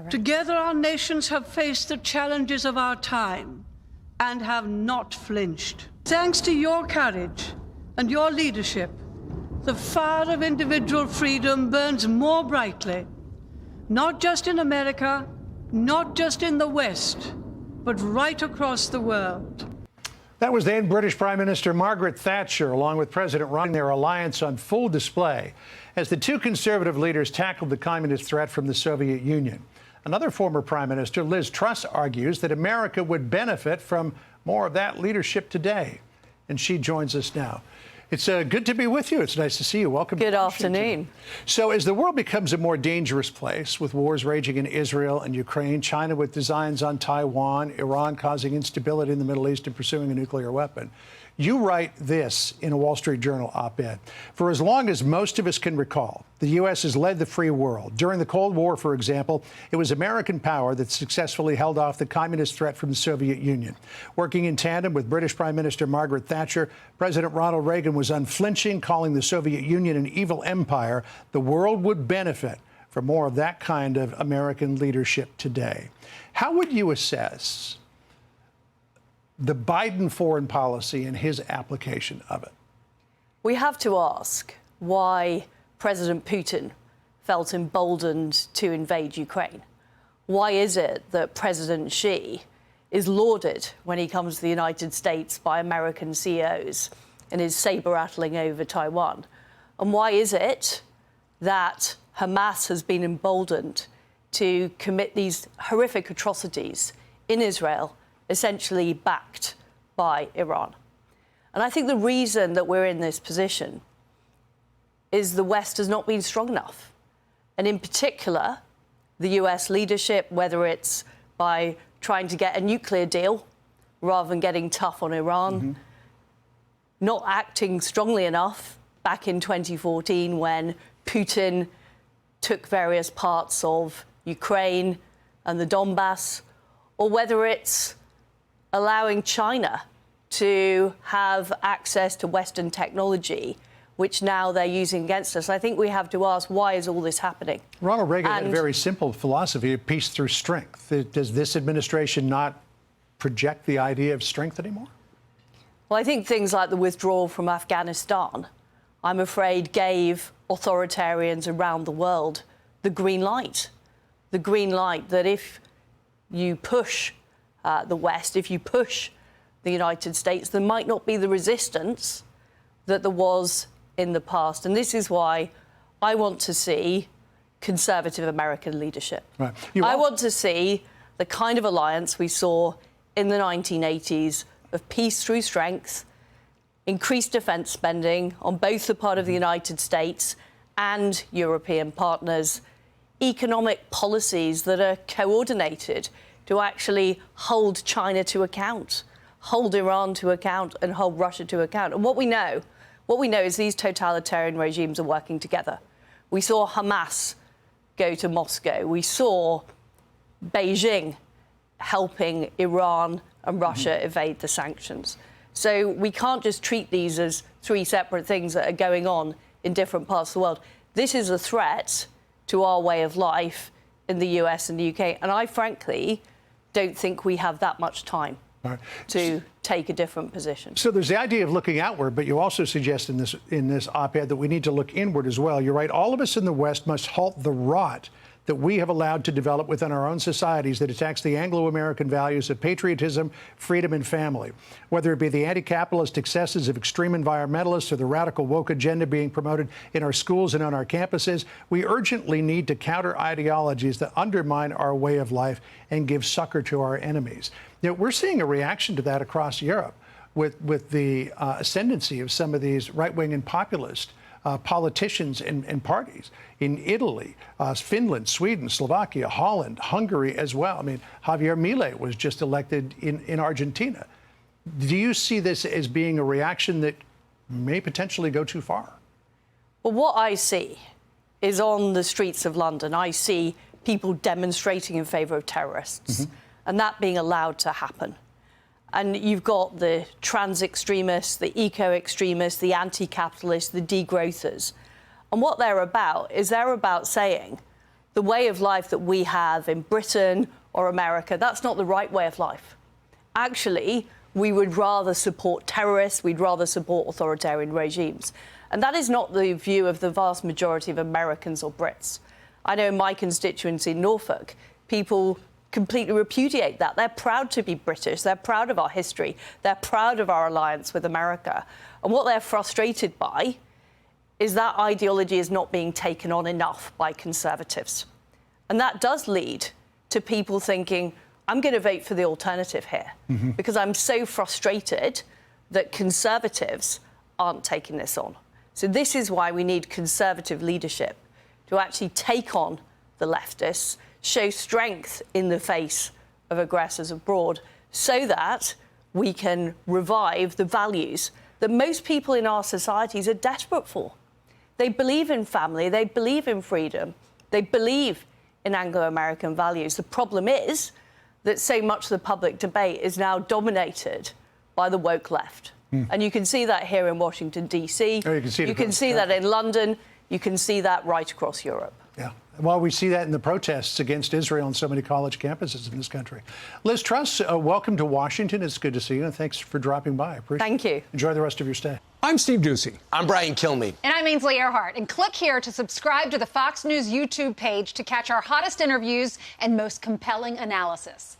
Together, our nations have faced the challenges of our time and have not flinched. Thanks to your courage and your leadership, the fire of individual freedom burns more brightly, not just in America, not just in the West, but right across the world. That was then British Prime Minister Margaret Thatcher, along with President Ron, their alliance on full display as the two conservative leaders tackled the communist threat from the Soviet Union. Another former Prime Minister, Liz Truss, argues that America would benefit from more of that leadership today. And she joins us now. It's good to be with you. It's nice to see you. Welcome. Good afternoon. So as the world becomes a more dangerous place, with wars raging in Israel and Ukraine, China with designs on Taiwan, Iran causing instability in the Middle East and pursuing a nuclear weapon, you write this in a Wall Street Journal op-ed. For as long as most of us can recall, the U.S. has led the free world. During the Cold War, for example, it was American power that successfully held off the communist threat from the Soviet Union. Working in tandem with British Prime Minister Margaret Thatcher, President Ronald Reagan was unflinching, calling the Soviet Union an evil empire. The world would benefit from more of that kind of American leadership today. How would you assess the Biden foreign policy and his application of it? We have to ask why President Putin felt emboldened to invade Ukraine. Why is it that President Xi is lauded when he comes to the United States by American CEOs and is saber-rattling over Taiwan? And why is it that Hamas has been emboldened to commit these horrific atrocities in Israel, essentially backed by Iran? And I think the reason that we're in this position is the West has not been strong enough. And in particular, the US leadership, whether it's by trying to get a nuclear deal rather than getting tough on Iran, not acting strongly enough back in 2014 when Putin took various parts of Ukraine and the Donbass, or whether it's allowing China to have access to Western technology, which now they're using against us. I think we have to ask, why is all this happening? Ronald Reagan had a very simple philosophy of peace through strength. Does this administration not project the idea of strength anymore? Well, I think things like the withdrawal from Afghanistan, I'm afraid, gave authoritarians around the world the green light. The green light that if you push the West, if you push the United States, there might not be the resistance that there was in the past. And this is why I want to see conservative American leadership. Right. I want to see the kind of alliance we saw in the 1980s of peace through strength, increased defence spending on both the part of the United States and European partners, economic policies that are coordinated to actually hold China to account, hold Iran to account, and hold Russia to account. And what we know is these totalitarian regimes are working together. We saw Hamas go to Moscow. We saw Beijing helping Iran and Russia evade the sanctions. So we can't just treat these as three separate things that are going on in different parts of the world. This is a threat to our way of life in the US and the UK. And I frankly don't think we have that much time to take a different position. So there's the idea of looking outward, but you also suggest in this op-ed that we need to look inward as well. You're right. All of us in the West must halt the rot that we have allowed to develop within our own societies that attacks the Anglo-American values of patriotism, freedom, and family. Whether it be the anti-capitalist excesses of extreme environmentalists or the radical woke agenda being promoted in our schools and on our campuses, we urgently need to counter ideologies that undermine our way of life and give succor to our enemies. You know, we're seeing a reaction to that across Europe with the ascendancy of some of these right-wing and populist politicians and parties in Italy, Finland, Sweden, Slovakia, Holland, Hungary as well. I mean, Javier Milei was just elected in Argentina. Do you see this as being a reaction that may potentially go too far? Well, what I see is on the streets of London, I see people demonstrating in favour of terrorists, and that being allowed to happen. And you've got the trans extremists, the eco-extremists, the anti-capitalists, the degrowthers. And what they're about is they're about saying the way of life that we have in Britain or America, that's not the right way of life. Actually, we would rather support terrorists, we'd rather support authoritarian regimes. And that is not the view of the vast majority of Americans or Brits. I know in my constituency in Norfolk, people completely repudiate that. They're proud to be British, they're proud of our history, they're proud of our alliance with America. And what they're frustrated by is that ideology is not being taken on enough by Conservatives. And that does lead to people thinking, I'm going to vote for the alternative here because I'm so frustrated that Conservatives aren't taking this on. So this is why we need Conservative leadership to actually take on the leftists, show strength in the face of aggressors abroad so that we can revive the values that most people in our societies are desperate for. They believe in family, they believe in freedom, they believe in Anglo-American values. The problem is that so much of the public debate is now dominated by the woke left. And you can see that here in Washington, D.C. Oh, you can see that in London. You can see that right across Europe. Yeah. Well, we see that in the protests against Israel on so many college campuses in this country. Liz Truss, welcome to Washington. It's good to see you, and thanks for dropping by. Thank you. Enjoy the rest of your stay. I'm Steve Doocy. I'm Brian Kilmeade. And I'm Ainsley Earhart. And click here to subscribe to the Fox News YouTube page to catch our hottest interviews and most compelling analysis.